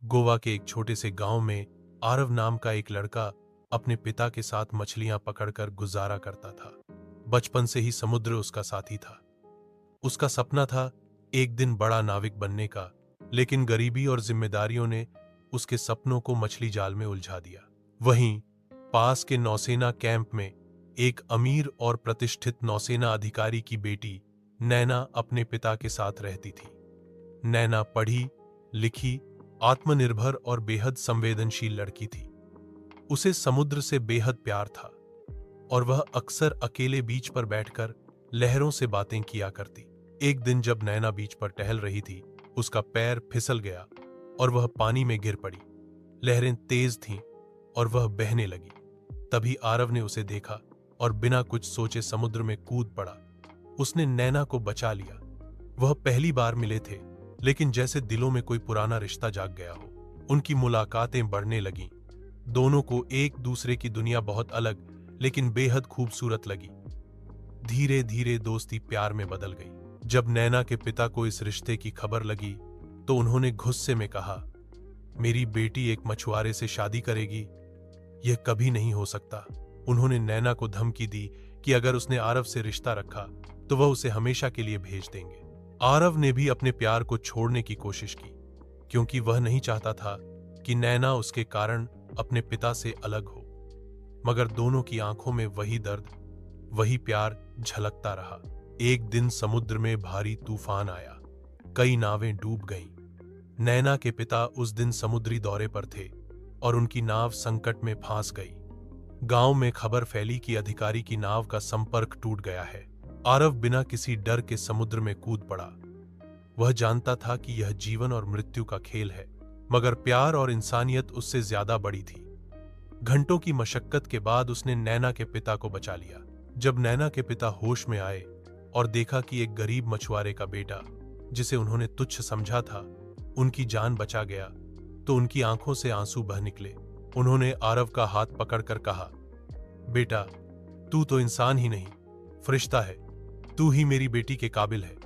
गोवा के एक छोटे से गांव में आरव नाम का एक लड़का अपने पिता के साथ मछलियां पकड़कर गुजारा करता था। बचपन से ही समुद्र उसका साथी था। उसका सपना था एक दिन बड़ा नाविक बनने का, लेकिन गरीबी और जिम्मेदारियों ने उसके सपनों को मछली जाल में उलझा दिया। वहीं पास के नौसेना कैंप में एक अमीर और प्रतिष्ठित नौसेना अधिकारी की बेटी नैना अपने पिता के साथ रहती थी। नैना पढ़ी लिखी, आत्मनिर्भर और बेहद संवेदनशील लड़की थी। उसे समुद्र से बेहद प्यार था और वह अक्सर अकेले बीच पर बैठकर लहरों से बातें किया करती। एक दिन जब नैना बीच पर टहल रही थी, उसका पैर फिसल गया और वह पानी में गिर पड़ी। लहरें तेज थीं और वह बहने लगी। तभी आरव ने उसे देखा और बिना कुछ सोचे समुद्र में कूद पड़ा। उसने नैना को बचा लिया। वह पहली बार मिले थे, लेकिन जैसे दिलों में कोई पुराना रिश्ता जाग गया हो। उनकी मुलाकातें बढ़ने लगीं। दोनों को एक दूसरे की दुनिया बहुत अलग लेकिन बेहद खूबसूरत लगी। धीरे धीरे दोस्ती प्यार में बदल गई। जब नैना के पिता को इस रिश्ते की खबर लगी तो उन्होंने गुस्से में कहा, मेरी बेटी एक मछुआरे से शादी करेगी? यह कभी नहीं हो सकता। उन्होंने नैना को धमकी दी कि अगर उसने आरव से रिश्ता रखा तो वह उसे हमेशा के लिए भेज देंगे। आरव ने भी अपने प्यार को छोड़ने की कोशिश की, क्योंकि वह नहीं चाहता था कि नैना उसके कारण अपने पिता से अलग हो। मगर दोनों की आंखों में वही दर्द, वही प्यार झलकता रहा। एक दिन समुद्र में भारी तूफान आया। कई नावें डूब गईं। नैना के पिता उस दिन समुद्री दौरे पर थे और उनकी नाव संकट में फंस गई। गांव में खबर फैली कि अधिकारी की नाव का संपर्क टूट गया है। आरव बिना किसी डर के समुद्र में कूद पड़ा। वह जानता था कि यह जीवन और मृत्यु का खेल है, मगर प्यार और इंसानियत उससे ज्यादा बड़ी थी। घंटों की मशक्कत के बाद उसने नैना के पिता को बचा लिया। जब नैना के पिता होश में आए और देखा कि एक गरीब मछुआरे का बेटा, जिसे उन्होंने तुच्छ समझा था, उनकी जान बचा गया, तो उनकी आंखों से आंसू बह निकले। उन्होंने आरव का हाथ पकड़कर कहा, बेटा, तू तो इंसान ही नहीं, फरिश्ता है। तू ही मेरी बेटी के काबिल है।